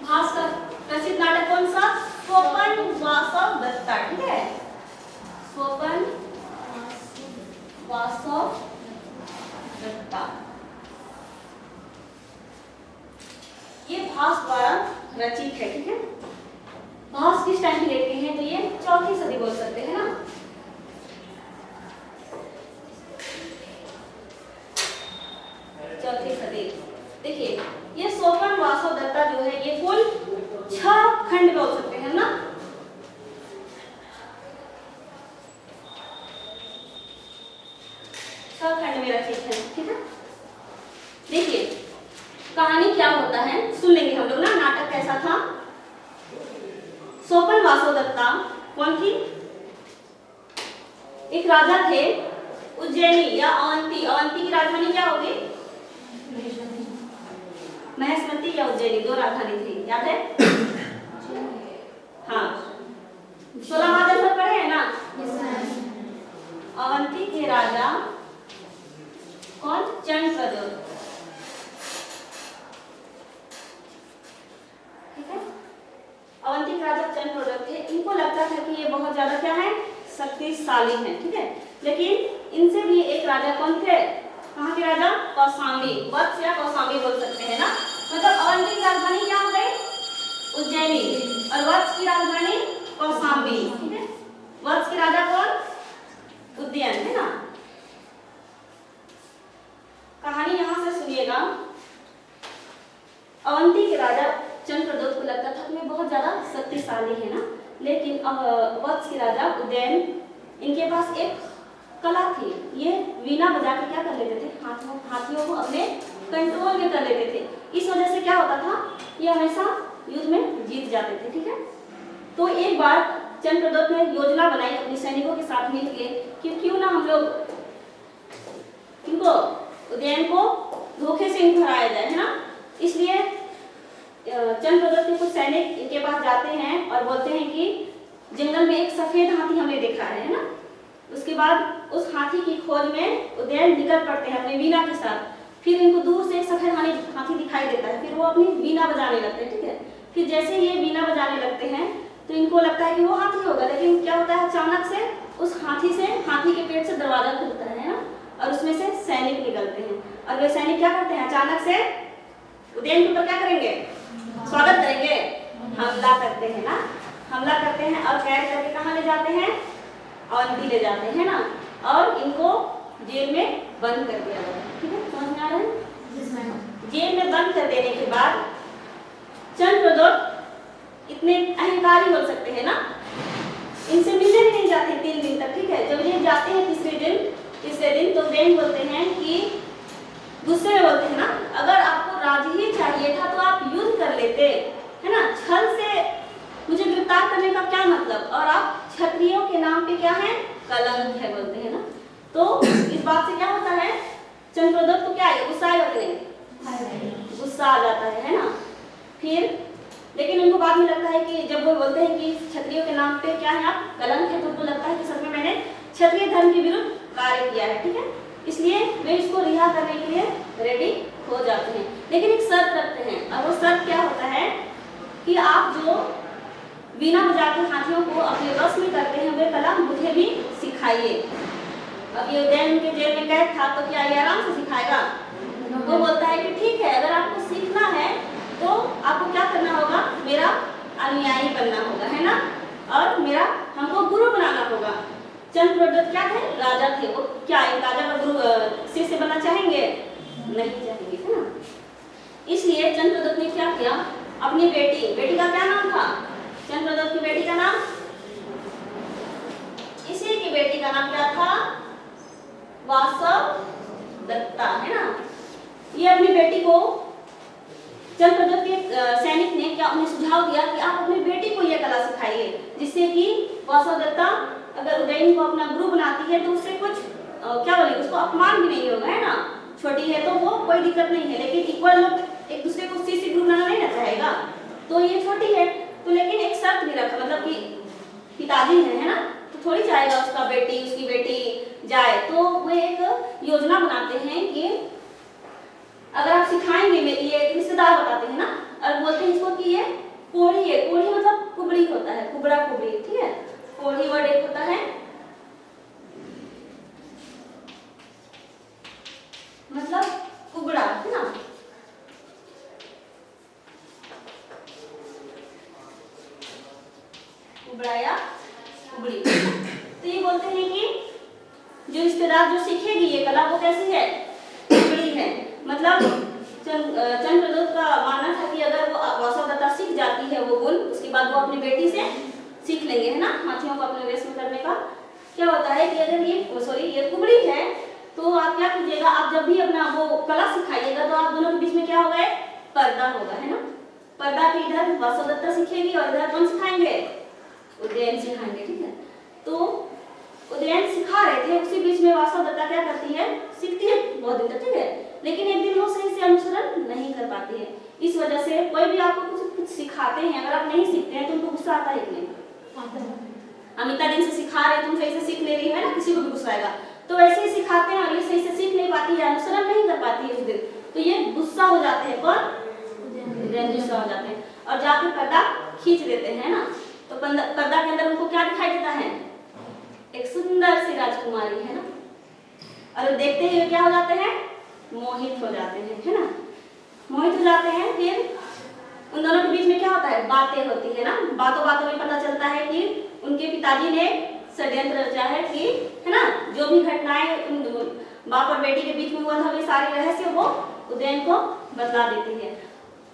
भास का प्रसिद्ध नाटक कौन सा? स्वपन वासव दत्ता, ठीक है, स्वपन वासव दत्ता, ये भास द्वारा रचित है, ठीक है। भास किस टाइम की देखते हैं तो ये 4वीं सदी बोल सकते हैं ना। चौथी सदी। देखिए ये स्वपन वासव दत्ता जो है ये कुल 6 खंड बोल सकते हैं ना। 6 खंड में रचित है, ठीक है। देखिए कहानी क्या होता है सुन लेंगे हम लोग ना। नाटक कैसा था? स्वपन वासव दत्ता कौन थी? एक राजा थे उज्जैनी या अवंती। अवंती की राजधानी क्या होगी? महेशमती या उज्जैनी, 2 राजधानी थी, याद है? हाँ 16 महाजन पढ़े हैं ना। अवंती के राजा कौन? चंद्रप्रद्योत, ठीक है। अवंती के राजा चंद्रप्रद्योत थे। इनको लगता था कि ये बहुत ज्यादा क्या है? शक्तिशाली है, ठीक है। लेकिन इनसे भी एक राजा कौन थे? कहाँ के राजा? कौशाम्बी, वत्स या कौशाम्बी बोल सकते हैं ना। मतलब अवंती की राजधानी क्या हो गई? उज्जैनी, और वत्स की राजधानी कौशाम्बी, ठीक है। वत्स के राजा कौन? उदयन, है ना। कहानी यहां से सुनिएगा। अवंती के राजा चंद्रप्रद्योत को लगता था कि मैं बहुत ज्यादा शक्तिशाली है ना। लेकिन वत्स के राजा उदयन, इनके पास एक कला थी। ये वीणा बजा के क्या कर लेते थे? हाथियों को अपने कंट्रोल में कर लेते थे। इस वजह से क्या होता था? ये हमेशा युद्ध में जीत जाते थे, ठीक है। तो एक बार चंद्रप्रद्योत ने योजना बनाई अपने सैनिकों के साथ मिलकर कि क्यों ना हम लोग इनको उदयन को धोखे से इनको हराया जाए, है ना। इसलिए चंद्रप्रद्योत के कुछ सैनिक इनके पास जाते हैं और बोलते हैं कि जंगल में एक सफेद हाथी हमने देखा है ना। उसके बाद उस हाथी की खोज में उदयन निकल पड़ते हैं अपने वीणा के साथ। फिर इनको दूर से एक सफेद हाथी दिखाई देता है। फिर वो अपनी वीणा बजाने लगते हैं, ठीक है। फिर जैसे ये वीणा बजाने लगते हैं तो इनको लगता है कि वो हाथी होगा। लेकिन क्या होता है? अचानक से उस हाथी के पेट से दरवाजा खुलता है ना, और उसमें से सैनिक निकलते हैं। और वे सैनिक क्या करते हैं? अचानक से उदयन के ऊपर क्या करेंगे? स्वागत करेंगे, हमला करते हैं ना। हमला करते हैं और कैद करके कहाँ ले जाते हैं? अवंती ले जाते हैं ना। और इनको जेल में बंद कर दिया गया, ठीक है। समझ में आ रहा है? जेल में बंद कर देने के बाद चंद्रप्रद्योत इतने अहंकारी बोल सकते हैं ना, इनसे मिलने भी नहीं जाते 3 दिन तक, ठीक है। जब ये जाते हैं तीसरे दिन तो उदयन बोलते हैं कि गुस्से में बोलते हैं ना, अगर आपको राज्य ही चाहिए था तो आप युद्ध कर लेते, है ना। छल से मुझे गिरफ्तार करने का क्या मतलब? और आप क्षत्रियों के नाम पे क्या है? कलंक है, बोलते हैं ना। तो इस बात से क्या होता है? चंद्रप्रद्योत को क्या है? गुस्सा आएगा कि नहीं? गुस्सा आ जाता है ना। फिर लेकिन उनको बाद में लगता है कि जब वो बोलते हैं कि क्षत्रियों के नाम पे क्या है आप? कलंक है, तो उनको लगता है कि सच में मैंने क्षत्रिय धर्म के विरुद्ध कार्य किया है, ठीक है। इसलिए वे इसको रिहा करने के लिए रेडी हो जाते हैं। लेकिन एक शर्त रखते हैं, और वो शर्त क्या होता है कि आप जो वीणा बजा के हाथियों को अपने वश में करते हैं वे कला मुझे भी सिखाइए। अब ये उदयन के जेल में कैद था तो क्या ये आराम से सिखाएगा? वो बोलता है कि ठीक है, अगर आपको सीखना है तो आपको क्या करना होगा? मेरा अनुयायी बनना होगा, है ना, और मेरा हमको गुरु बनाना होगा। चंद्रप्रद्योत क्या थे? राजा थे। वो क्या एक राजा का गुरु शिष्य बनना चाहेंगे? नहीं चाहेंगे, है ना। इसलिए चंद्रप्रद्योत ने क्या किया? अपनी बेटी का क्या नाम था? चंद्रप्रद्योत की बेटी का नाम, इसी की बेटी का नाम क्या था? वासव दत्ता, है ना। ये अपनी बेटी को चंद्रप्रद्योत के सैनिक ने क्या उन्हें सुझाव दिया कि आप अपनी बेटी को यह कला सिखाइए, जिससे कि वासव दत्ता अगर उदयन को अपना गुरु बनाती है तो उससे कुछ क्या बोलेंगे, उसको अपमान भी नहीं होगा, है ना। छोटी है तो वो कोई दिक्कत नहीं है, लेकिन इक्वल लोग एक दूसरे को शिष्य गुरु बनाना नहीं ना चाहेगा। तो ये छोटी है तो, लेकिन एक शर्त भी रखा, मतलब कि पिताजी है ना, तो थोड़ी चाहेगा उसकी बेटी जाए। तो वे एक योजना बनाते हैं कि अगर आप सिखाएंगे, ये रिश्तेदार बताते हैं ना, और बोलते हैं इसको कि ये कोढ़ी है। कोढ़ी मतलब कुबड़ी होता है, कुबड़ा कुबड़ी, ठीक है। कोढ़ी वर्ड एक होता है मतलब कुबड़ा, है ना। कुबड़ा या कुबड़ी। तो ये बोलते हैं कि जो रिश्तेदार जो सीखेगी ये कला वो कैसी है, कुबड़ी है। मतलब चंद्रप्रदोत का मानना था कि अगर वो वासवदत्ता सीख जाती है वो गुण, उसके बाद वो अपनी बेटी से सीख लेंगे, है ना, हाथियों को अपने वेश में करने का। क्या होता है कि अगर ये कुबड़ी है तो आप क्या कीजिएगा, आप जब भी अपना वो कला सिखाइएगा तो आप दोनों के बीच में क्या होगा, पर्दा होगा, है ना। पर्दा के इधर वासवदत्ता सीखेगी और इधर कौन सिखाएंगे, उदयन सिखाएंगे, ठीक है। तो उदयन सिखा रहे थे, उसी बीच में वासवदत्ता क्या करती है, सीखती है बहुत दिन तक, ठीक है। लेकिन एक दिन वो सही से अनुसरण नहीं कर पाती है। इस वजह से कोई भी आपको कुछ सिखाते हैं, अगर आप नहीं सीखते हैं तो उनको गुस्सा आता है कि नहीं? हम इतना दिन से सिखा रहे, तुम सही से सीख ले रही है ना, किसी को भी गुस्सा आएगा। तो वैसे ही सिखाते हैं और ये सही से सीख नहीं पाती है, अनुसरण नहीं कर पाती है उस दिन, तो ये गुस्सा हो जाते हैं। कौन? गुस्सा हो जाते हैं और जाके पर्दा खींच देते हैं ना। तो पर्दा के अंदर उनको क्या दिखाई देता है, एक सुंदर सी राजकुमारी, है ना। और देखते ही क्या हो जाते हैं, मोहित हो जाते हैं, है ना। मोहित हो जाते हैं। फिर उन दोनों के बीच में क्या होता है, बातें होती है ना। बातों बातों में पता चलता है कि उनके पिताजी ने षड्यंत्र रचा है कि, है ना, जो भी घटनाएं बाप और बेटी के बीच में हुआ था वे सारी रहस्य वो उदयन को बतला देती है।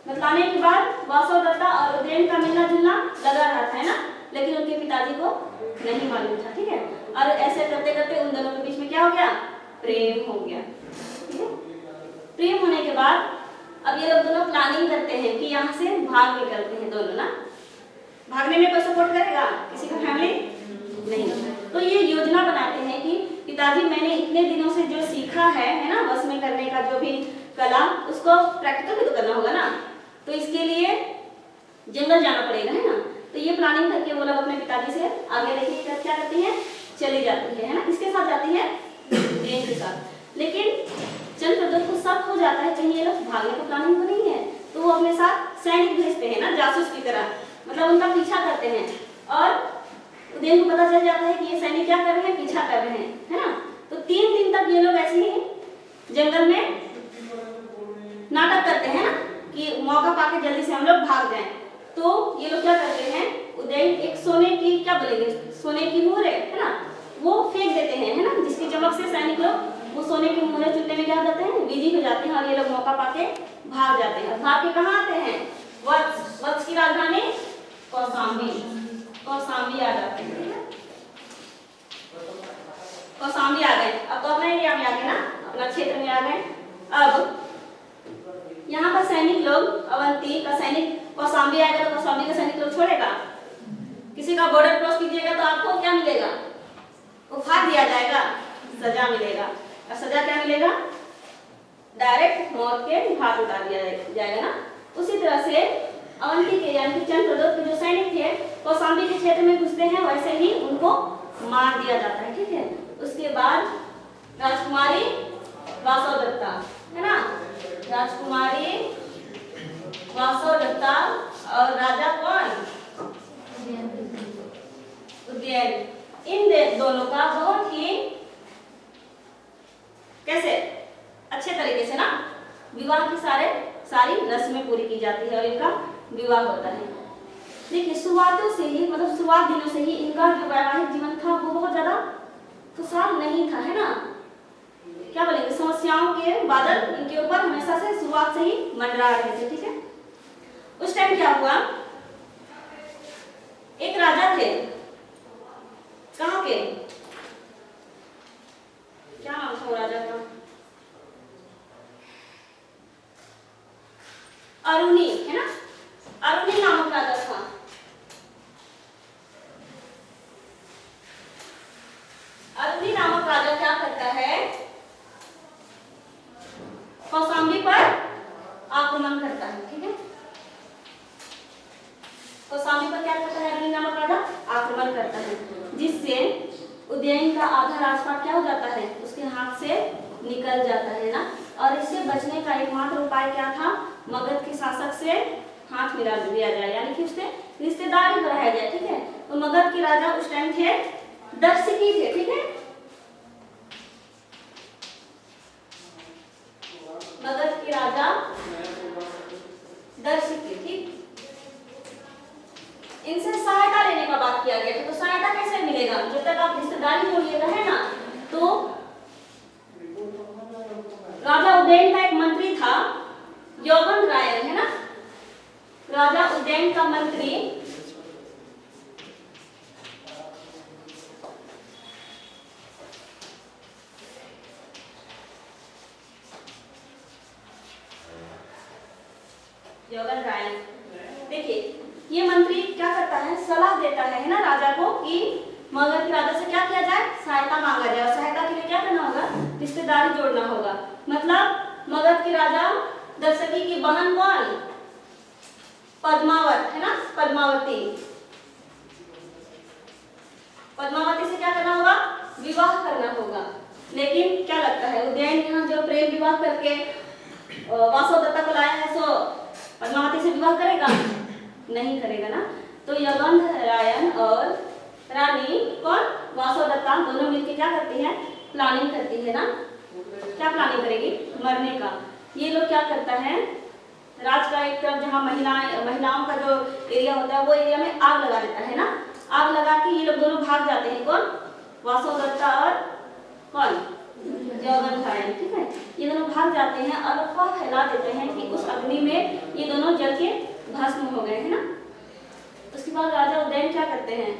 बतलाने के बाद वासवदत्ता और उदयन का मिलना जुलना लगा रहा था, है ना, लेकिन उनके पिताजी को नहीं मालूम था, ठीक है। और ऐसे करते करते उन दोनों के बीच में क्या हो गया, प्रेम हो गया, ठीक है। प्रेम होने के बाद अब ये लोग दोनों प्लानिंग करते हैं कि यहाँ से भाग निकलते हैं दोनों ना। भागने में कोई सपोर्ट करेगा, किसी का फैमिली नहीं। तो ये योजना बनाते हैं कि पिताजी मैंने इतने दिनों से जो सीखा है ना, बस में करने का जो भी कला, उसको प्रैक्टिकल भी तो करना होगा ना। तो इसके लिए जंगल जाना पड़ेगा, है ना। तो ये प्लानिंग करके वो लोग अपने पिताजी से आगे लेके क्या करती है, चली जाती है ना। किसके साथ जाती है, उदयन के साथ। लेकिन चंद्रप्रदोत को शक हो जाता है कहीं ये लोग भागने का प्लानिंग तो नहीं है, तो वो अपने साथ सैनिक भेजते हैं ना, जासूस की तरह, मतलब उनका पीछा करते हैं। और उदयन को पता चल जाता है कि ये सैनिक क्या कर रहे हैं, पीछा कर रहे हैं, है ना। तो 3 दिन तक ये लोग ऐसे ही जंगल में नाटक करते हैं ना कि मौका पाके जल्दी से हम लोग भाग जाएं। तो ये लोग क्या करते हैं, उदयन एक सोने की, क्या बोलेंगे, सोने की मोहरे, है ना, वो फेंक देते हैं, है ना, जिसकी चमक से सैनिक लोग वो सोने की मोहरे चुनने में क्या करते हैं, बिजी हो जाते हैं। और ये लोग मौका पाके भाग जाते हैं। भाग के कहाँ आते हैं, वत्स की राजधानी कौशाम्बी आ जाते हैं। कौशाम्बी आ गए, अब तो अपने एरिया में आ गए ना, अपना क्षेत्र में आ गए। अब यहाँ का सैनिक लोग, अवंती का सैनिक कौशाम्बी आएगा तो कौशाम्बी का सैनिक लोग छोड़ेगा? किसी का बॉर्डर क्रॉस कीजिएगा तो आपको क्या मिलेगा, उखाड़ दिया जाएगा, सजा मिलेगा। और सजा क्या मिलेगा, डायरेक्ट मौत के घाट उतार दिया जाएगा ना। उसी तरह से अवंती के यानी कि चंद्रप्रदोत के जो सैनिक थे कौशाम्बी के क्षेत्र में घुसते हैं, वैसे ही उनको मार दिया जाता है, ठीक है। उसके बाद राजकुमारी वासवदत्ता, है ना, राजकुमारी वासवदत्ता और राजा कौन, उदयन, इन दोनों का बहुत ही कैसे अच्छे तरीके से ना विवाह की सारी रस्में पूरी की जाती है और इनका विवाह होता है। देखिए शुरुआतों से ही, मतलब शुरुआत दिनों से ही इनका जो वैवाहिक जीवन था वो बहुत ज्यादा खुशहाल नहीं था, है ना। क्या बोलेंगे, समस्याओं के बादल इनके ऊपर हमेशा से शुरुआत से ही मंडरा रहे थे, ठीक है। उस टाइम क्या हुआ, एक राजा थे, कहाँ के, क्या नाम था वो राजा का, अरुणी, है ना, अरुणी नामक राजा था। अरुणी नामक राजा क्या करता है, कौशाम्बी पर आक्रमण करता है, ठीक है। कौशाम्बी पर क्या करता है अरुणी नामक राजा, आक्रमण करता है, जिससे उदयन का आधा राजपाट क्या हो जाता है, उसके हाथ से निकल जाता है ना। और इससे बचने का एकमात्र उपाय क्या था, मगध के शासक से हाथ मिला दिया जाए, यानी कि उससे रिश्तेदारी बढ़ाया जाए, ठीक है। तो मगध के राजा उस टाइम थे दर्शकी थे, ठीक है। मगध के राजा दर्शकी, ठीक। इनसे सहायता लेने का बात किया गया था। तो सहायता कैसे मिलेगा, जब तक आप रिश्तेदारी जोड़िएगा, है ना। तो राजा उदयन का एक मंत्री था यौवन रायन, है ना। राजा उदयन का मंत्री यौवन रायन, देखिए ये मंत्री क्या करता है, सलाह देता है ना राजा को कि मगध के राजा से क्या किया जाए, सहायता मांगा जाए। और सहायता के लिए क्या करना होगा, रिश्तेदारी जोड़ना होगा। मतलब मगध के राजा दर्शकी की बहन कौन, पद्मावत, है ना, पद्मावती। पद्मावती से क्या करना होगा, विवाह करना होगा। लेकिन क्या लगता है, उदयन यहाँ जो प्रेम विवाह करके वासवदत्ता को लाया है, सो पद्मावती से विवाह करेगा, नहीं करेगा ना। तो यौवन रायन और रानी कौन, वासवदत्ता, दोनों मिलकर क्या करती है, प्लानिंग करती है ना। क्या प्लानिंग करेगी, मरने का। ये लोग क्या करता है, राज का एक तरफ जहाँ महिलाओं का जो एरिया होता है वो एरिया में आग लगा देता है ना। आग लगा के ये लोग दोनों भाग जाते हैं, कौन, वासवदत्ता और कौन, यौवन रायन, ठीक है। ये दोनों भाग जाते हैं और अफवाह फैला देते हैं कि उस अग्नि में ये दोनों जल के भस्म हो गए, है ना। उसके बाद राजा उदयन क्या करते हैं,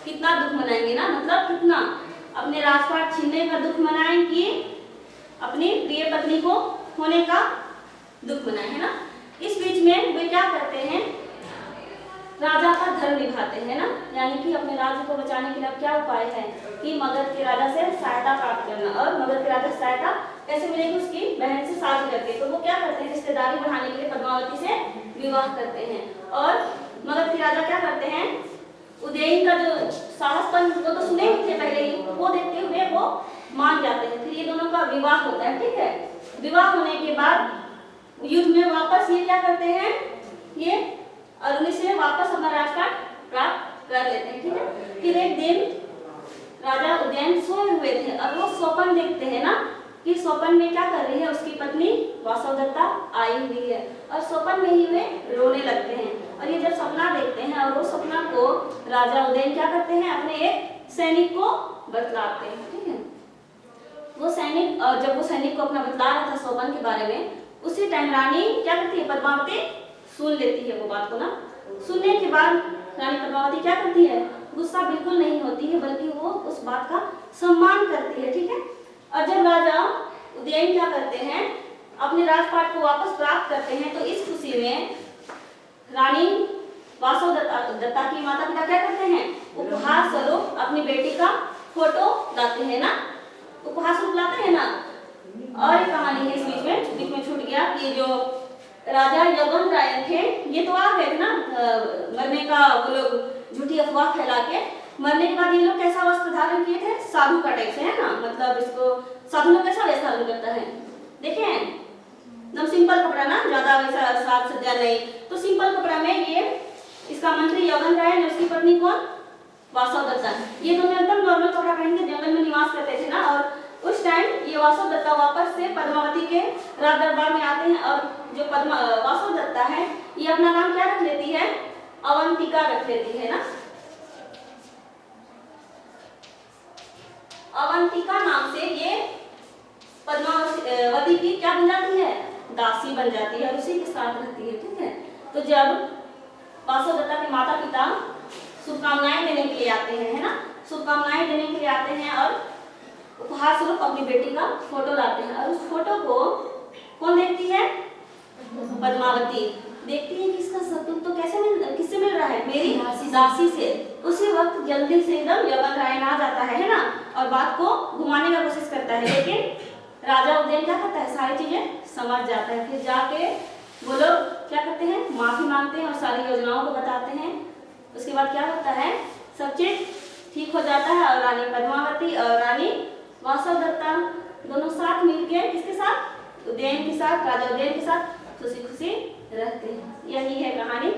कितना दुख मनाएंगे ना, मतलब कितना अपने राजपाट छीनने का दुख मनाएं कि अपनी प्रिय पत्नी को होने का दुख मनाए, है ना। इस बीच में वे क्या करते हैं, राजा का धर्म निभाते हैं ना, यानी कि अपने राज्य को बचाने के लिए क्या उपाय है कि मगध के राजा से सहायता प्राप्त करना। और मगध के राजा से सहायता कैसे मिलेगी, उसकी बहन से शादी करके। तो वो क्या करते हैं, रिश्तेदारी बढ़ाने के लिए पद्मावती से विवाह करते हैं। और मगध के राजा क्या करते हैं, उदयन का जो साहसपन वो तो सुने ही थे पहले ही, वो देखते हुए वो मान जाते हैं। फिर ये दोनों का विवाह होता है, ठीक है। विवाह होने के बाद युद्ध में वापस ये क्या करते हैं, ये अग्नि से वापस अपना राजपाट प्राप्त कर लेते हैं, ठीक है। फिर एक दिन राजा उदयन सोए हुए थे और वो स्वप्न देखते हैं ना कि स्वप्न में क्या कर रही है, उसकी पत्नी वासवदत्ता आई हुई है। और स्वप्न में ही वे रोने लगते हैं। और ये जब सपना देखते हैं और वो सपना को राजा उदयन क्या करते हैं, अपने एक सैनिक को बतलाते हैं, ठीक है। वो सैनिक, जब वो सैनिक को अपना बतला रहा था स्वप्न के बारे में, उसी टाइम रानी क्या करती है, पद्मावती सुन लेती है वो बात को ना। सुनने के बाद रानी पद्मावती क्या करती है, गुस्सा बिल्कुल नहीं होती है, बल्कि वो उस बात का सम्मान करती है, ठीक है। और जब राजा उदयन क्या करते हैं, अपने राजपाट को वापस प्राप्त करते हैं, तो इस खुशी में रानी वासवदत्ता की माता पिता क्या करते हैं, उपहार स्वरूप अपनी बेटी का फोटो लाते हैं ना, उपहार स्वरूप लाते हैं ना। और एक कहानी है इस बीच में छूट गया कि जो राजा यौवन रायन थे, ये तो आ गए थे ना मरने का, वो लोग झूठी अफवाह फैला के। मरने के बाद ये लोग कैसा वस्त्र धारण किए थे, साधु का टाइप से, है ना। मतलब इसको साधु लोग कैसा वेश धारण करता है, देखें एकदम सिंपल कपड़ा ना, ज्यादा वैसा साज सज्जा नहीं। तो सिंपल कपड़ा में ये इसका मंत्री यौवन रायन और उसकी पत्नी कौन, वासवदत्ता, ये दोनों एकदम नॉर्मल कपड़ा पहन के जंगल में निवास करते थे ना। और उस टाइम ये वासवदत्ता वापस से पद्मावती के राज दरबार में आते हैं। और जो वासवदत्ता है, ये अपना नाम क्या रख लेती है, अवंतिका रख लेती है ना। अवंतिका नाम से ये पद्मावती की क्या बन जाती है, दासी बन जाती है और उसी के साथ रहती है, ठीक है। तो जब वासवदत्ता के माता पिता शुभकामनाएं देने के लिए आते हैं, है ना, शुभकामनाएं देने के लिए आते हैं और उपहार स्वरूप अपनी बेटी का फोटो लाते हैं। और उस फोटो को कौन देखती है, पद्मावती देखती है कि इसका सतुक तो किससे मिल रहा है, मेरी दासी से। उसी वक्त जल्दी से एकदम यौवन रायन आ जाता है ना, और बात को घुमाने का कोशिश करता है। लेकिन राजा उदयन क्या करता है, सारी चीजें समझ जाता है। फिर जाके वो लोग क्या करते हैं, माफी मांगते हैं और सारी योजनाओं को बताते हैं। उसके बाद क्या होता है, सब चीज ठीक हो जाता है और रानी पद्मावती और रानी वासवदत्ता दोनों साथ मिलकर किसके साथ, उदयन के साथ, राजा उदयन के साथ खुशी खुशी रहते हैं। यही कहानी